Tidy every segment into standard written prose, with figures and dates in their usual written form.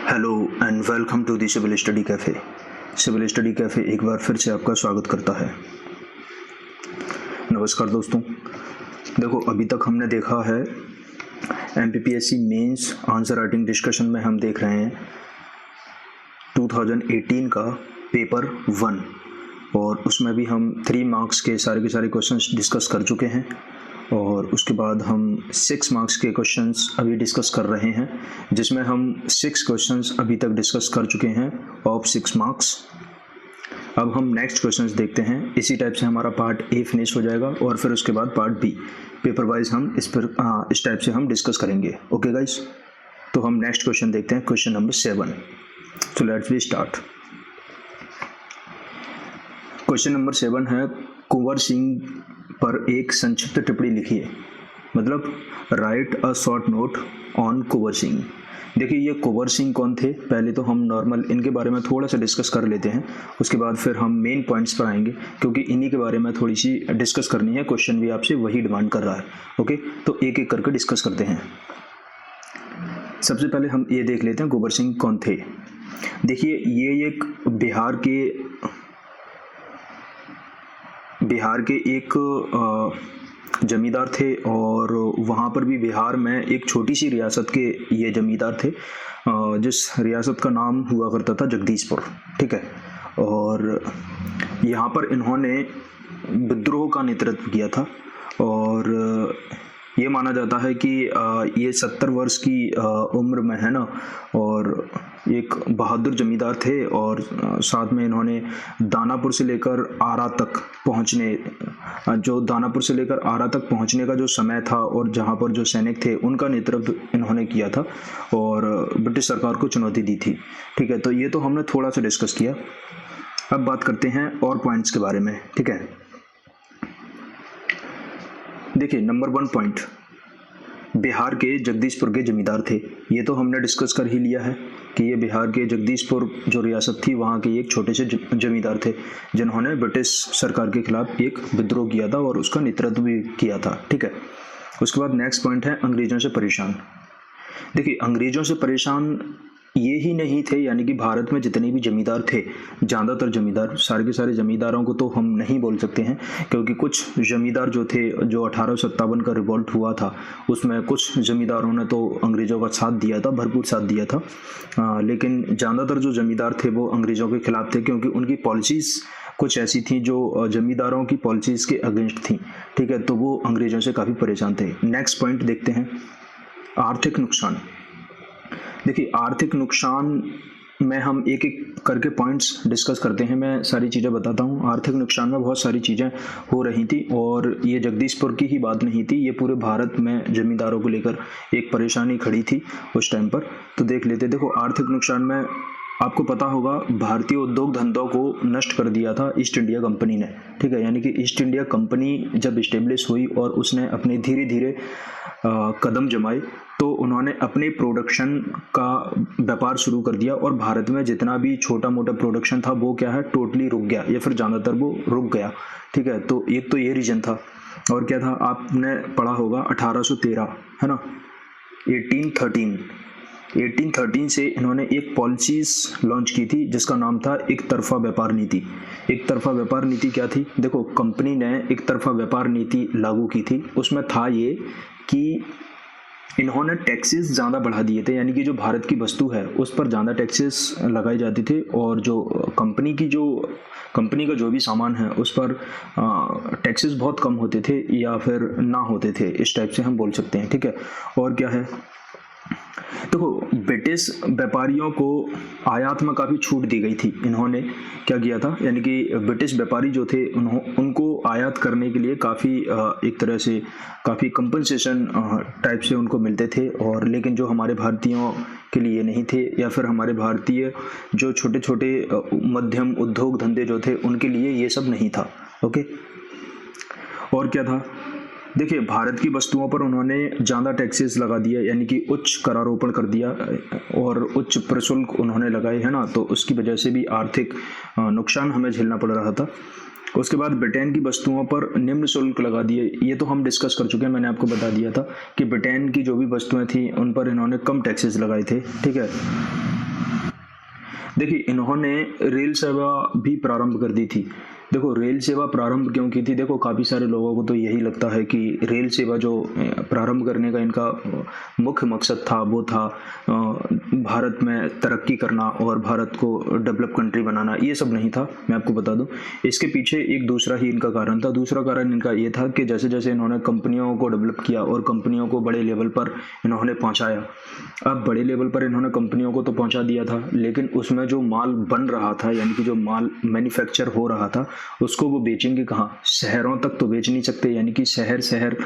Hello and welcome to the civil study cafe. Civil study cafe एक बार फिर से आपका स्वागत करता है। नमस्कार दोस्तों, देखो अभी तक हमने देखा है MPPSC mains answer writing discussion में हम देख रहे हैं 2018 का पेपर 1 और उसमें भी हम 3 मार्क्स के सारे क्वेश्चंस डिस्कस कर चुके हैं और उसके बाद हम 6 मार्क्स के क्वेश्चंस अभी डिस्कस कर रहे हैं, जिसमें हम 6 क्वेश्चंस अभी तक डिस्कस कर चुके हैं ऑफ 6 मार्क्स। अब हम नेक्स्ट क्वेश्चंस देखते हैं। इसी टाइप से हमारा पार्ट ए फिनिश हो जाएगा और फिर उसके बाद पार्ट बी पेपर वाइज हम इस टाइप से हम डिस्कस करेंगे। ओके गाइस, तो हम नेक्स्ट क्वेश्चन देखते हैं, question number 7। So let's we start. Question number 7 है, कुंवर सिंह पर एक संक्षिप्त टिप्पणी लिखिए। मतलब write a short note on Kunwar Singh. देखिए ये कुंवर सिंह कौन थे, पहले तो हम नॉर्मल इनके बारे में थोड़ा सा डिस्कस कर लेते हैं, उसके बाद फिर हम मेन पॉइंट्स पर आएंगे क्योंकि इन्हीं के बारे में थोड़ी सी डिस्कस करनी है। क्वेश्चन भी आपसे वही डिमांड कर रहा है। ओके, तो एक एक करके डिस्कस करते हैं। सबसे पहले हम ये देख लेते हैं कुंवर सिंह कौन थे। देखिए ये एक बिहार के एक जमींदार थे और वहाँ पर भी बिहार में एक छोटी सी रियासत के ये जमींदार थे, जिस रियासत का नाम हुआ करता था जगदीशपुर। ठीक है, और यहाँ पर इन्होंने विद्रोह का नेतृत्व किया था और ये माना जाता है कि ये 70 वर्ष की उम्र में है ना, और एक बहादुर जमींदार थे और साथ में इन्होंने दानापुर से लेकर आरा तक पहुंचने का जो समय था और जहां पर जो सैनिक थे उनका नेतृत्व इन्होंने किया था और ब्रिटिश सरकार को चुनौती दी थी। ठीक है, तो ये तो हमने थोड़ा सा डिस्कस किया। अब बात करते हैं और पॉइंट्स के बारे में। ठीक है, देखिए नंबर 1 पॉइंट, बिहार के जगदीशपुर के जमींदार थे। ये तो हमने डिस्कस कर ही लिया है कि ये बिहार के जगदीशपुर जो रियासत थी वहाँ के एक छोटे से जमींदार थे जिन्होंने ब्रिटिश सरकार के खिलाफ एक विद्रोह किया था और उसका नेतृत्व भी किया था। ठीक है, उसके बाद नेक्स्ट पॉइंट है अंग्रेजों से परेशान। देखिए अंग्रेजों से परेशान ये ही नहीं थे, यानी कि भारत में जितने भी जमींदार थे, ज़्यादातर जमींदार, सारे के सारे जमींदारों को तो हम नहीं बोल सकते हैं क्योंकि कुछ जमींदार जो थे, जो 1857 का रिवॉल्ट हुआ था उसमें कुछ जमींदारों ने तो अंग्रेज़ों का साथ दिया था, भरपूर साथ दिया था, लेकिन ज़्यादातर जो जमींदार थे वो अंग्रेज़ों के खिलाफ थे क्योंकि उनकी पॉलिसीज़ कुछ ऐसी थी जो जमींदारों की पॉलिसीज़ के अगेंस्ट थी। ठीक है, तो वो अंग्रेज़ों से काफ़ी परेशान थे। नेक्स्ट पॉइंट देखते हैं, आर्थिक नुकसान। देखिए आर्थिक नुकसान में हम एक एक करके पॉइंट्स डिस्कस करते हैं, मैं सारी चीज़ें बताता हूँ। आर्थिक नुकसान में बहुत सारी चीज़ें हो रही थी और ये जगदीशपुर की ही बात नहीं थी, ये पूरे भारत में जमींदारों को लेकर एक परेशानी खड़ी थी उस टाइम पर। तो देख लेते। देखो आर्थिक नुकसान में आपको पता होगा भारतीय उद्योग धंधों को नष्ट कर दिया था ईस्ट इंडिया कंपनी ने। ठीक है, यानी कि ईस्ट इंडिया कंपनी जब इस्टेब्लिश हुई और उसने अपने धीरे धीरे कदम जमाए तो उन्होंने अपने प्रोडक्शन का व्यापार शुरू कर दिया और भारत में जितना भी छोटा मोटा प्रोडक्शन था वो क्या है, टोटली रुक गया या फिर ज़्यादातर वो रुक गया। ठीक है, तो एक तो ये रीजन था। और क्या था, आपने पढ़ा होगा 1813 है ना, 1813 से इन्होंने एक पॉलिसीज लॉन्च की थी जिसका नाम था एक तरफा व्यापार नीति। एक तरफा व्यापार नीति क्या थी, देखो कंपनी ने एक तरफा व्यापार नीति लागू की थी। उसमें था ये कि इन्होंने टैक्सेस ज़्यादा बढ़ा दिए थे, यानी कि जो भारत की वस्तु है उस पर ज़्यादा टैक्सेस लगाए जाते थे और जो कंपनी का जो भी सामान है उस पर टैक्सेस बहुत कम होते थे या फिर ना होते थे, इस टाइप से हम बोल सकते हैं। ठीक है, और क्या है, देखो ब्रिटिश व्यापारियों को आयात में काफ़ी छूट दी गई थी। इन्होंने क्या किया था, यानी कि ब्रिटिश व्यापारी जो थे उनको आयात करने के लिए काफ़ी एक तरह से काफ़ी कंपनसेशन टाइप से उनको मिलते थे, और लेकिन जो हमारे भारतीयों के लिए नहीं थे या फिर हमारे भारतीय जो छोटे छोटे मध्यम उद्योग धंधे जो थे उनके लिए ये सब नहीं था। ओके, और क्या था, देखिए भारत की वस्तुओं पर उन्होंने ज़्यादा टैक्सेस लगा दिया, यानी कि उच्च करारोपण कर दिया और उच्च प्रशुल्क उन्होंने लगाए, है ना, तो उसकी वजह से भी आर्थिक नुकसान हमें झेलना पड़ रहा था। उसके बाद ब्रिटेन की वस्तुओं पर निम्न शुल्क लगा दिए। ये तो हम डिस्कस कर चुके हैं, मैंने आपको बता दिया था कि ब्रिटेन की जो भी वस्तुएं थी उन पर इन्होंने कम टैक्सेस लगाए थे। ठीक है, देखिए इन्होंने रेल सेवा भी प्रारंभ कर दी थी। देखो रेल सेवा प्रारंभ क्यों की थी, देखो काफ़ी सारे लोगों को तो यही लगता है कि रेल सेवा जो प्रारंभ करने का इनका मुख्य मकसद था वो था भारत में तरक्की करना और भारत को डेवलप कंट्री बनाना। ये सब नहीं था, मैं आपको बता दूं। इसके पीछे एक दूसरा ही इनका कारण था। दूसरा कारण इनका ये था कि जैसे जैसे इन्होंने कंपनियों को डेवलप किया और कंपनियों को बड़े लेवल पर इन्होंने पहुंचाया। अब बड़े लेवल पर इन्होंने कंपनियों को तो पहुंचा दिया था, लेकिन उसमें जो माल बन रहा था यानी कि जो माल मैन्युफैक्चर हो रहा था उसको वो बेचेंगे कहाँ? शहरों तक तो बेच नहीं सकते, यानी कि शहर शहर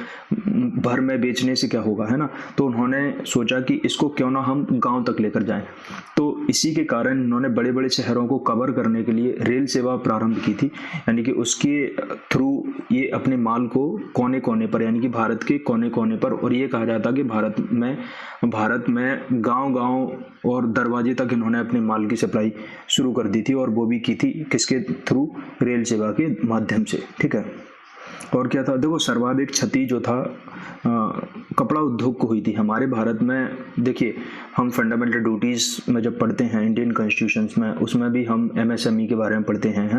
भर में बेचने से क्या होगा, है ना। तो उन्होंने सोचा कि इसको क्यों ना हम गांव तक लेकर जाएं। तो इसी के कारण इन्होंने बड़े बड़े शहरों को कवर करने के लिए रेल सेवा प्रारंभ की थी, यानी कि उसके थ्रू ये अपने माल को कोने कोने पर यानी कि भारत के कोने कोने पर, और ये कहा जाता कि भारत में गांव गांव और दरवाजे तक इन्होंने अपने माल की सप्लाई शुरू कर दी थी, और वो भी की थी किसके थ्रू? रेल सेवा के माध्यम से, ठीक है। और क्या था, देखो सर्वाधिक क्षति जो था कपड़ा उद्योग को हुई थी हमारे भारत में। देखिए हम फंडामेंटल ड्यूटीज़ में जब पढ़ते हैं इंडियन कॉन्स्टिट्यूशंस में, उसमें भी हम एमएसएमई के बारे में पढ़ते हैं, है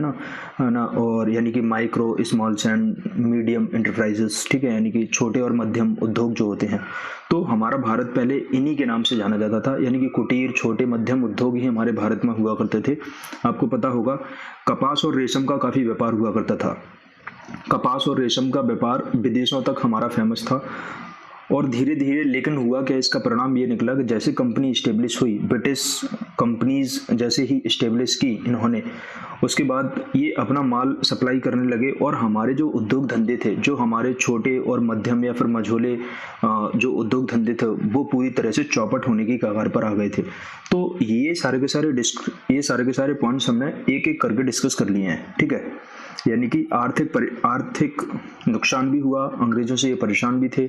ना। और यानी कि micro smalls and medium enterprises, ठीक है, यानी कि छोटे और मध्यम उद्योग जो होते हैं। तो हमारा भारत पहले इन्हीं के नाम से जाना जाता था, यानी कि कुटीर छोटे मध्यम उद्योग ही हमारे भारत में हुआ करते थे। आपको पता होगा कपास और रेशम का काफ़ी व्यापार हुआ करता था। कपास और रेशम का व्यापार विदेशों तक हमारा फेमस था। और धीरे धीरे लेकिन हुआ क्या, इसका परिणाम ये निकला कि जैसे कंपनी इस्टेब्लिश हुई, ब्रिटिश कंपनीज जैसे ही इस्टेब्लिश की इन्होंने, उसके बाद ये अपना माल सप्लाई करने लगे, और हमारे जो उद्योग धंधे थे, जो हमारे छोटे और मध्यम या फिर मझोले जो उद्योग धंधे थे, वो पूरी तरह से चौपट होने की कगार पर आ गए थे। तो ये सारे के सारे पॉइंट्स हमने एक एक करके डिस्कस कर लिए हैं, ठीक है। यानी कि आर्थिक नुकसान भी हुआ, अंग्रेजों से ये परेशान भी थे।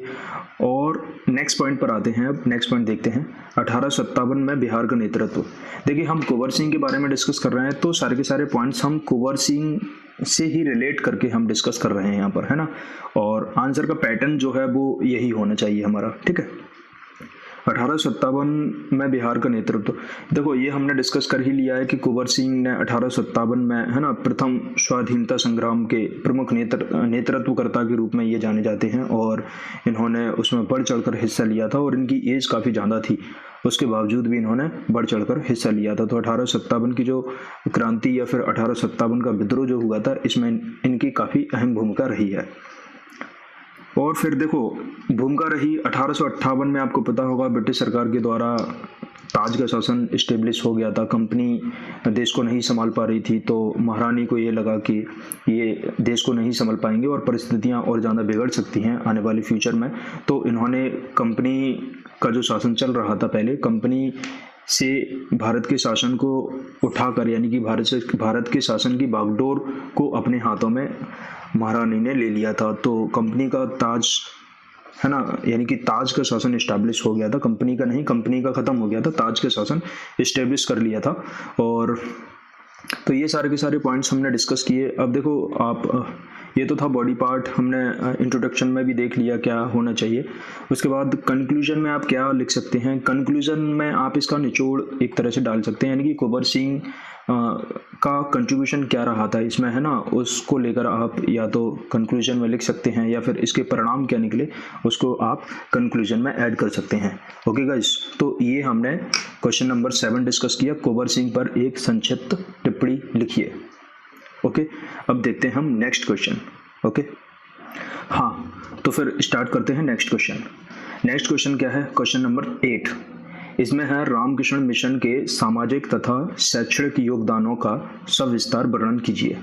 और नेक्स्ट पॉइंट पर आते हैं। अब नेक्स्ट पॉइंट देखते हैं 1857 में बिहार का नेतृत्व। देखिए हम कुंवर सिंह के बारे में डिस्कस कर रहे हैं, तो सारे के सारे पॉइंट्स हम कुंवर सिंह से ही रिलेट करके हम डिस्कस कर रहे हैं यहाँ पर, है ना। और आंसर का पैटर्न जो है वो यही होना चाहिए हमारा, ठीक है। 1857 में बिहार का नेतृत्व, देखो ये हमने डिस्कस कर ही लिया है कि कुंवर सिंह ने 1857 में, है ना, प्रथम स्वाधीनता संग्राम के प्रमुख नेतृत्वकर्ता के रूप में ये जाने जाते हैं, और इन्होंने उसमें बढ़ चढ़कर हिस्सा लिया था। और इनकी एज काफ़ी ज़्यादा थी, उसके बावजूद भी इन्होंने बढ़ चढ़कर हिस्सा लिया था। तो 1857 की जो क्रांति या फिर 1857 का विद्रोह जो हुआ था, इसमें इनकी काफ़ी अहम भूमिका रही है। और फिर देखो भूमिका रही 1858 में, आपको पता होगा ब्रिटिश सरकार के द्वारा ताज का शासन इस्टेब्लिश हो गया था। कंपनी देश को नहीं संभाल पा रही थी, तो महारानी को ये लगा कि ये देश को नहीं संभाल पाएंगे और परिस्थितियां और ज़्यादा बिगड़ सकती हैं आने वाले फ्यूचर में। तो इन्होंने कंपनी का जो शासन चल रहा था, पहले कंपनी से भारत के शासन को उठाकर, यानी कि भारत के शासन की बागडोर को अपने हाथों में महारानी ने ले लिया था। तो कंपनी का ताज, है ना, यानी कि ताज का शासन इस्टेब्लिश हो गया था। कंपनी का नहीं, कंपनी का खत्म हो गया था, ताज का शासन इस्टेब्लिश कर लिया था। और तो ये सारे के सारे पॉइंट्स हमने डिस्कस किए। अब देखो आप, ये तो था बॉडी पार्ट, हमने इंट्रोडक्शन में भी देख लिया क्या होना चाहिए। उसके बाद कंक्लूजन में आप क्या लिख सकते हैं? कंक्लूजन में आप इसका निचोड़ एक तरह से डाल सकते हैं, यानी कि कुंवर सिंह का कंट्रीब्यूशन क्या रहा था इसमें, है ना, उसको लेकर आप या तो कंक्लूजन में लिख सकते हैं, या फिर इसके परिणाम क्या निकले उसको आप कंक्लूजन में ऐड कर सकते हैं। ओके गाइस, तो ये हमने क्वेश्चन नंबर 7 डिस्कस किया। कुंवर सिंह पर एक संक्षिप्त टिप्पणी लिखिए। ओके, अब देखते हैं हम नेक्स्ट क्वेश्चन। ओके, हाँ, तो फिर स्टार्ट करते हैं नेक्स्ट क्वेश्चन। नेक्स्ट क्वेश्चन क्या है? क्वेश्चन नंबर 8, इसमें है रामकृष्ण मिशन के सामाजिक तथा शैक्षणिक योगदानों का सविस्तार वर्णन कीजिए।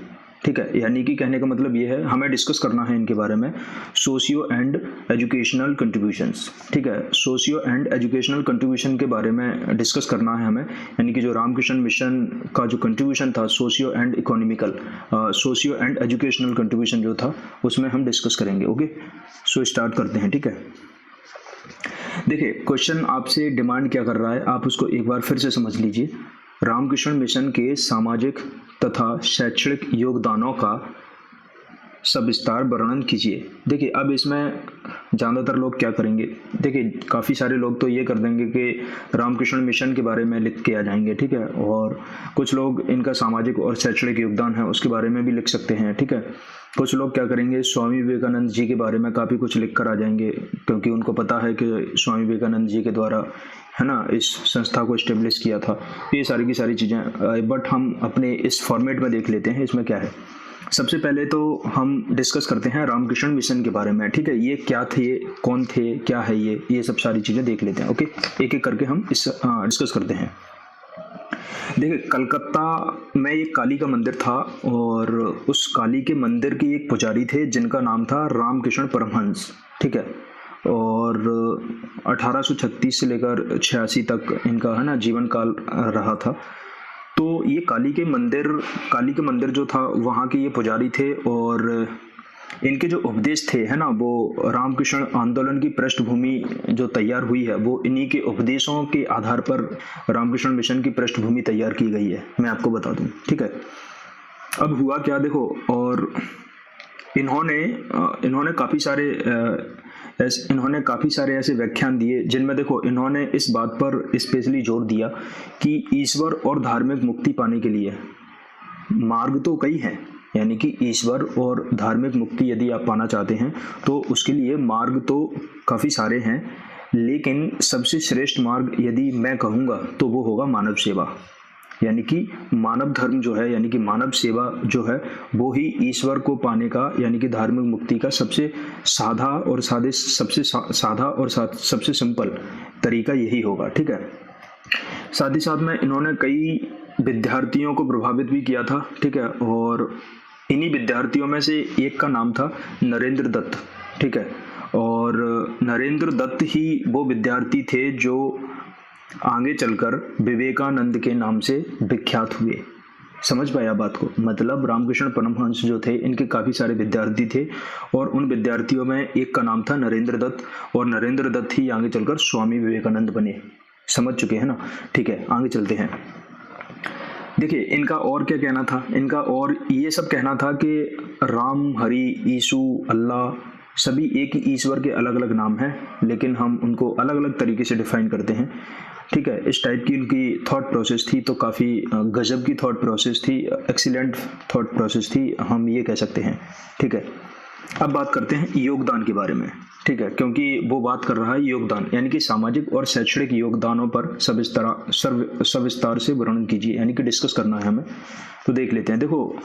ठीक है, यानी कि कहने का मतलब ये है, हमें डिस्कस करना है इनके बारे में, सोशियो एंड एजुकेशनल कंट्रीब्यूशंस। ठीक है, सोशियो एंड एजुकेशनल कंट्रीब्यूशन के बारे में डिस्कस करना है हमें, यानी कि जो रामकृष्ण मिशन का जो कंट्रीब्यूशन था, socio and economical, socio and educational contribution जो था, उसमें हम डिस्कस करेंगे। ओके, सो स्टार्ट करते हैं। ठीक है, देखिए क्वेश्चन आपसे डिमांड क्या कर रहा है, आप उसको एक बार फिर से समझ लीजिए। रामकृष्ण मिशन के सामाजिक तथा शैक्षणिक योगदानों का सविस्तार वर्णन कीजिए। देखिए अब इसमें ज़्यादातर लोग क्या करेंगे, देखिए काफ़ी सारे लोग तो ये कर देंगे कि रामकृष्ण मिशन के बारे में लिख के आ जाएंगे, ठीक है, और कुछ लोग इनका सामाजिक और शैक्षणिक योगदान है उसके बारे में भी लिख सकते हैं, ठीक है। कुछ लोग क्या करेंगे, स्वामी विवेकानंद जी के बारे में काफ़ी कुछ लिख कर आ जाएंगे, क्योंकि उनको पता है कि स्वामी विवेकानंद जी के द्वारा, है ना, इस संस्था को इस्टेब्लिश किया था। ये सारी की सारी चीज़ें, बट हम अपने इस फॉर्मेट में देख लेते हैं। इसमें क्या है, सबसे पहले तो हम डिस्कस करते हैं रामकृष्ण मिशन के बारे में, ठीक है। ये क्या थे, कौन थे, क्या है ये सब सारी चीज़ें देख लेते हैं। ओके, एक एक करके हम इस डिस्कस करते हैं। देखिए कलकत्ता में एक काली का मंदिर था और उस काली के मंदिर के एक पुजारी थे जिनका नाम था रामकृष्ण परमहंस, ठीक है। और 1836 से लेकर 86 तक इनका, है ना, जीवन काल रहा था। तो ये काली के मंदिर जो था वहाँ के ये पुजारी थे और इनके जो उपदेश थे, है ना, वो रामकृष्ण आंदोलन की पृष्ठभूमि जो तैयार हुई है वो इन्हीं के उपदेशों के आधार पर रामकृष्ण मिशन की पृष्ठभूमि तैयार की गई है, मैं आपको बता दूं, ठीक है। अब हुआ क्या देखो, और इन्होंने काफ़ी सारे ऐसे व्याख्यान दिए जिनमें देखो इन्होंने इस बात पर स्पेशली जोर दिया कि ईश्वर और धार्मिक मुक्ति पाने के लिए मार्ग तो कई हैं, यानी कि ईश्वर और धार्मिक मुक्ति यदि आप पाना चाहते हैं तो उसके लिए मार्ग तो काफ़ी सारे हैं, लेकिन सबसे श्रेष्ठ मार्ग यदि मैं कहूँगा तो वो होगा मानव सेवा। यानी कि मानव धर्म जो है, यानी कि मानव सेवा जो है, वो ही ईश्वर को पाने का, यानी कि धार्मिक मुक्ति का सबसे साधा और सबसे सिंपल तरीका यही होगा, ठीक है। साथ ही साथ में इन्होंने कई विद्यार्थियों को प्रभावित भी किया था, ठीक है, और इन्हीं विद्यार्थियों में से एक का नाम था नरेंद्र दत्त, ठीक है। और नरेंद्र दत्त ही वो विद्यार्थी थे जो आगे चलकर विवेकानंद के नाम से विख्यात हुए। समझ पाया बात को, मतलब रामकृष्ण परमहंस जो थे इनके काफ़ी सारे विद्यार्थी थे और उन विद्यार्थियों में एक का नाम था नरेंद्र दत्त, और नरेंद्र दत्त ही आगे चलकर स्वामी विवेकानंद बने। समझ चुके हैं ना, ठीक है, आगे चलते हैं। देखिए इनका और क्या कहना था, इनका और ये सब कहना था कि राम, हरि, यीशु, अल्लाह सभी एक ही ईश्वर के अलग अलग नाम हैं, लेकिन हम उनको अलग अलग तरीके से डिफाइन करते हैं, ठीक है। इस टाइप की उनकी थॉट प्रोसेस थी, तो काफ़ी गजब की थॉट प्रोसेस थी, एक्सीलेंट थॉट प्रोसेस थी, हम ये कह सकते हैं, ठीक है। अब बात करते हैं योगदान के बारे में, ठीक है, क्योंकि वो बात कर रहा है योगदान, यानी कि सामाजिक और शैक्षणिक योगदानों पर सविस्तार से वर्णन कीजिए, यानी कि डिस्कस करना है हमें। तो देख लेते हैं। देखो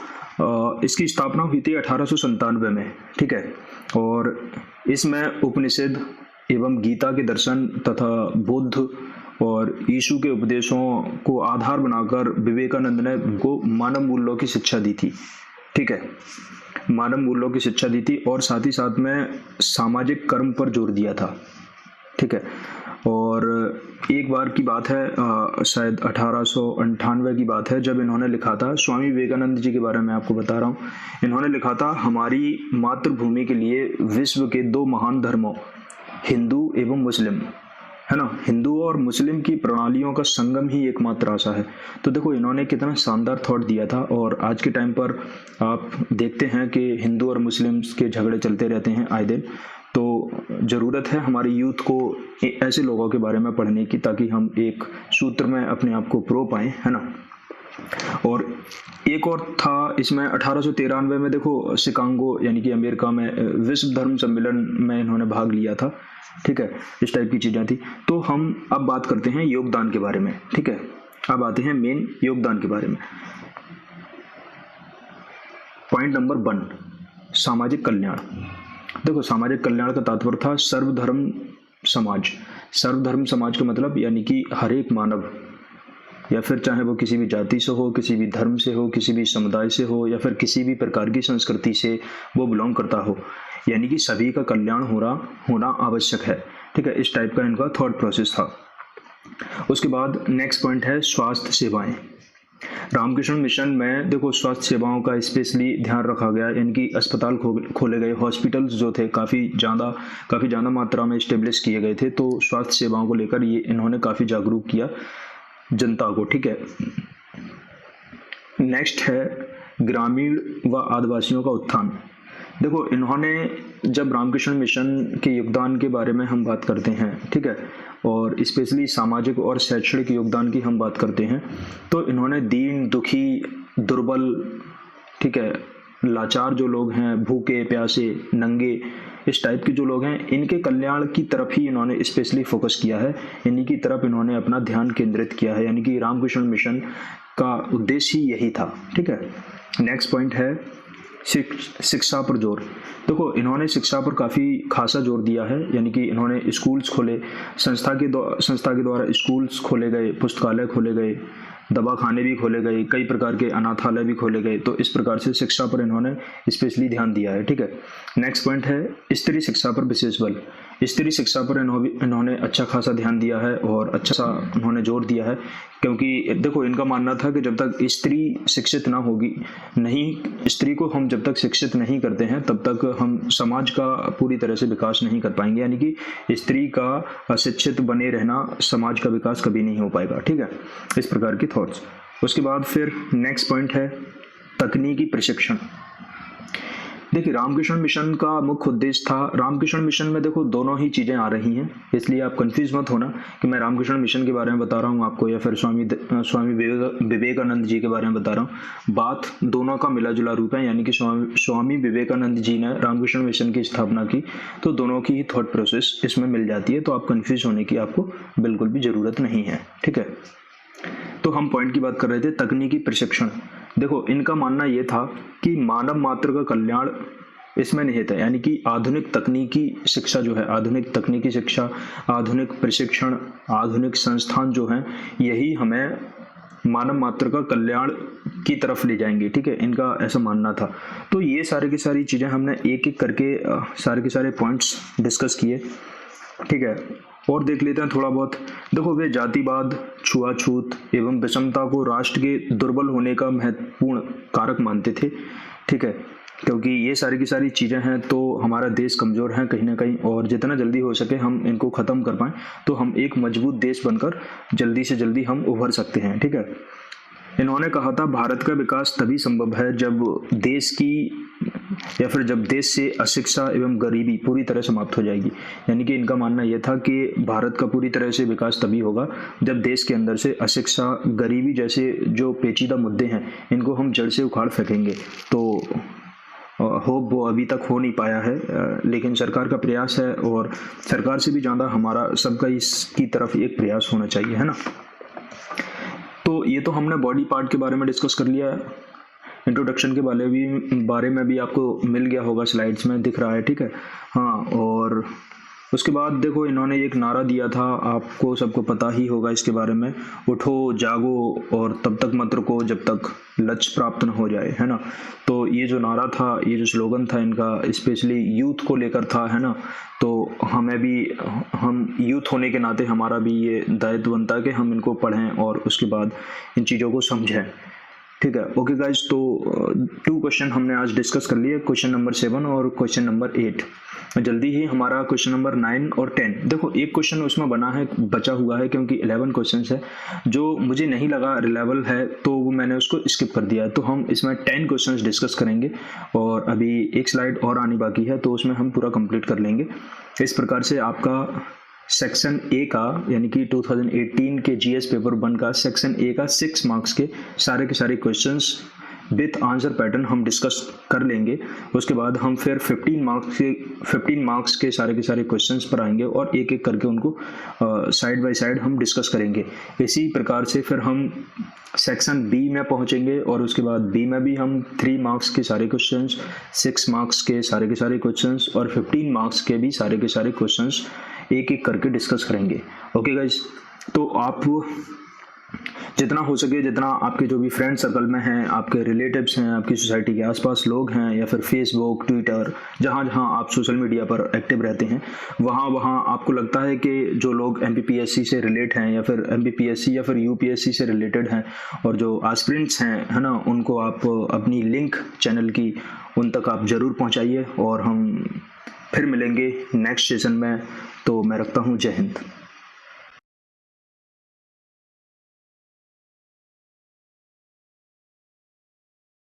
इसकी स्थापना हुई थी 1897 में, ठीक है, और इसमें उपनिषद एवं गीता के दर्शन तथा बुद्ध और यीशु के उपदेशों को आधार बनाकर विवेकानंद ने उनको मानव मूल्यों की शिक्षा दी थी, ठीक है, मानव मूल्यों की शिक्षा दी थी, और साथ ही साथ में सामाजिक कर्म पर जोर दिया था, ठीक है। और एक बार की बात है, शायद 1898 की बात है, जब इन्होंने लिखा था, स्वामी विवेकानंद जी के बारे में आपको बता रहा हूँ, इन्होंने लिखा था, हमारी मातृभूमि के लिए विश्व के दो महान धर्मों हिंदू एवं मुस्लिम, है ना, हिंदू और मुस्लिम की प्रणालियों का संगम ही एकमात्र आशा है। तो देखो इन्होंने कितना शानदार थॉट दिया था, और आज के टाइम पर आप देखते हैं कि हिंदू और मुस्लिम के झगड़े चलते रहते हैं आए दिन। तो ज़रूरत है हमारी यूथ को ऐसे लोगों के बारे में पढ़ने की, ताकि हम एक सूत्र में अपने आप को प्रो पाएँ, है ना। और एक और था इसमें 1893 में, देखो शिकागो यानी कि अमेरिका में विश्व धर्म सम्मेलन में इन्होंने भाग लिया था, ठीक है, इस टाइप की चीज़ें थी। तो हम अब बात करते हैं योगदान के बारे में, ठीक है। अब आते हैं मेन योगदान के बारे में। पॉइंट नंबर 1, सामाजिक कल्याण। देखो सामाजिक कल्याण का तात्पर्य था सर्वधर्म समाज। सर्वधर्म समाज का मतलब यानी कि हर एक मानव, या फिर चाहे वो किसी भी जाति से हो, किसी भी धर्म से हो, किसी भी समुदाय से हो, या फिर किसी भी प्रकार की संस्कृति से वो बिलोंग करता हो, यानी कि सभी का कल्याण होना आवश्यक है, ठीक है। इस टाइप का इनका थॉट प्रोसेस था। उसके बाद नेक्स्ट पॉइंट है स्वास्थ्य सेवाएं। रामकृष्ण मिशन में देखो स्वास्थ्य सेवाओं का स्पेशली ध्यान रखा गया, यानी कि अस्पताल खोले गए, हॉस्पिटल्स जो थे काफ़ी ज़्यादा मात्रा में इस्टेब्लिश किए गए थे। तो स्वास्थ्य सेवाओं को लेकर ये इन्होंने काफ़ी जागरूक किया जनता को, ठीक है। नेक्स्ट है ग्रामीण व आदिवासियों का उत्थान। देखो, इन्होंने जब रामकृष्ण मिशन के योगदान के बारे में हम बात करते हैं, ठीक है, और स्पेशली सामाजिक और शैक्षणिक योगदान की हम बात करते हैं, तो इन्होंने दीन दुखी दुर्बल, ठीक है, लाचार जो लोग हैं, भूखे प्यासे नंगे, इस टाइप के जो लोग हैं, इनके कल्याण की तरफ ही इन्होंने स्पेशली फोकस किया है, इन्हीं की तरफ इन्होंने अपना ध्यान केंद्रित किया है, यानी कि रामकृष्ण मिशन का उद्देश्य ही यही था, ठीक है। नेक्स्ट पॉइंट है शिक्षा पर जोर। देखो, इन्होंने शिक्षा पर काफ़ी खासा जोर दिया है, यानी कि इन्होंने स्कूल्स खोले, संस्था के द्वारा स्कूल्स खोले गए, पुस्तकालय खोले गए, दवाखाने भी खोले गए, कई प्रकार के अनाथालय भी खोले गए। तो इस प्रकार से शिक्षा पर इन्होंने स्पेशली ध्यान दिया है, ठीक है। नेक्स्ट पॉइंट है स्त्री शिक्षा पर विशेष बल। स्त्री शिक्षा पर इन्होंने अच्छा खासा ध्यान दिया है और अच्छा सा उन्होंने जोर दिया है, क्योंकि देखो, इनका मानना था कि जब तक स्त्री शिक्षित ना होगी, नहीं, स्त्री को हम जब तक शिक्षित नहीं करते हैं तब तक हम समाज का पूरी तरह से विकास नहीं कर पाएंगे, यानी कि स्त्री का अशिक्षित बने रहना समाज का विकास कभी नहीं हो पाएगा, ठीक है। इस प्रकार की थॉट्स। उसके बाद फिर नेक्स्ट पॉइंट है तकनीकी प्रशिक्षण। देखिए, रामकृष्ण मिशन का मुख्य उद्देश्य था, रामकृष्ण मिशन में देखो दोनों ही चीज़ें आ रही हैं, इसलिए आप कंफ्यूज मत होना कि मैं रामकृष्ण मिशन के बारे में बता रहा हूँ आपको या फिर स्वामी विवेकानंद जी के बारे में बता रहा हूँ। बात दोनों का मिला जुला रूप है, यानी कि स्वामी विवेकानंद जी ने रामकृष्ण मिशन की स्थापना की, तो दोनों की ही थॉट प्रोसेस इसमें मिल जाती है, तो आप कन्फ्यूज होने की आपको बिल्कुल भी ज़रूरत नहीं है, ठीक है। तो हम पॉइंट की बात कर रहे थे तकनीकी प्रशिक्षण। देखो, इनका मानना यह था कि मानव मात्र का कल्याण इसमें निहित है, यानी कि आधुनिक तकनीकी शिक्षा जो है, आधुनिक तकनीकी शिक्षा, आधुनिक प्रशिक्षण, आधुनिक संस्थान जो हैं, यही हमें मानव मात्र का कल्याण की तरफ ले जाएंगे, ठीक है। इनका ऐसा मानना था। तो ये सारी की सारी चीज़ें हमने एक एक करके सारे के सारे पॉइंट्स डिस्कस किए, ठीक है। और देख लेते हैं थोड़ा बहुत। देखो, वे जातिवाद, छुआछूत एवं विषमता को राष्ट्र के दुर्बल होने का महत्वपूर्ण कारक मानते थे, ठीक है, क्योंकि ये सारी की सारी चीज़ें हैं तो हमारा देश कमज़ोर है कहीं ना कहीं, और जितना जल्दी हो सके हम इनको ख़त्म कर पाएँ तो हम एक मजबूत देश बनकर जल्दी से जल्दी हम उभर सकते हैं, ठीक है। इन्होंने कहा था भारत का विकास तभी संभव है जब देश से अशिक्षा एवं गरीबी पूरी तरह समाप्त हो जाएगी, यानी कि इनका मानना यह था कि भारत का पूरी तरह से विकास तभी होगा जब देश के अंदर से अशिक्षा, गरीबी जैसे जो पेचीदा मुद्दे हैं इनको हम जड़ से उखाड़ फेंकेंगे। तो होप वो अभी तक हो नहीं पाया है, लेकिन सरकार का प्रयास है और सरकार से भी ज़्यादा हमारा सबका इसकी तरफ एक प्रयास होना चाहिए, है ना। तो ये तो हमने बॉडी पार्ट के बारे में डिस्कस कर लिया है। इंट्रोडक्शन के बारे में भी आपको मिल गया होगा, स्लाइड्स में दिख रहा है, ठीक है। हाँ, और उसके बाद देखो, इन्होंने एक नारा दिया था, आपको सबको पता ही होगा इसके बारे में, उठो जागो और तब तक मत रुको जब तक लक्ष्य प्राप्त न हो जाए, है ना। तो ये जो नारा था, ये जो स्लोगन था इनका, स्पेशली यूथ को लेकर था, है ना। तो हम यूथ होने के नाते हमारा भी ये दायित्व बनता है कि हम इनको पढ़ें और उसके बाद इन चीज़ों को समझें, ठीक है। ओके गाइज, तो 2 क्वेश्चन हमने आज डिस्कस कर लिए, क्वेश्चन नंबर 7 और क्वेश्चन नंबर 8। जल्दी ही हमारा क्वेश्चन नंबर 9 और 10। देखो, एक क्वेश्चन उसमें बचा हुआ है, क्योंकि 11 क्वेश्चन है जो मुझे नहीं लगा रिलेवेबल है, तो वो मैंने उसको स्किप कर दिया है। तो हम इसमें 10 क्वेश्चन डिस्कस करेंगे और अभी एक स्लाइड और आनी बाकी है, तो उसमें हम पूरा कंप्लीट कर लेंगे। इस प्रकार से आपका सेक्शन ए का, यानी कि 2018 के जीएस पेपर 1 का सेक्शन ए का 6 मार्क्स के सारे क्वेश्चंस विथ आंसर पैटर्न हम डिस्कस कर लेंगे। उसके बाद हम फिर 15 मार्क्स के सारे क्वेश्चंस पर आएंगे और एक एक करके उनको साइड बाय साइड हम डिस्कस करेंगे। इसी प्रकार से फिर हम सेक्शन बी में पहुंचेंगे और उसके बाद बी में भी हम 3 मार्क्स के सारे क्वेश्चंस, 6 मार्क्स के सारे क्वेश्चंस और 15 मार्क्स के भी सारे क्वेश्चंस एक एक करके डिस्कस करेंगे। ओके गाइज, तो आप जितना हो सके, जितना आपके जो भी फ्रेंड सर्कल में हैं, आपके रिलेटिव्स हैं, आपकी सोसाइटी के आसपास लोग हैं, या फिर फेसबुक, ट्विटर, जहाँ आप सोशल मीडिया पर एक्टिव रहते हैं, वहाँ आपको लगता है कि जो लोग MPPSC से रिलेट हैं या फिर MPPSC या फिर UPSC से रिलेटेड हैं और जो एस्पिरेंट्स हैं, है ना, उनको आप अपनी लिंक चैनल की उन तक आप ज़रूर पहुँचाइए और हम फिर मिलेंगे नेक्स्ट सेशन में। तो मैं रखता हूँ, जय हिंद।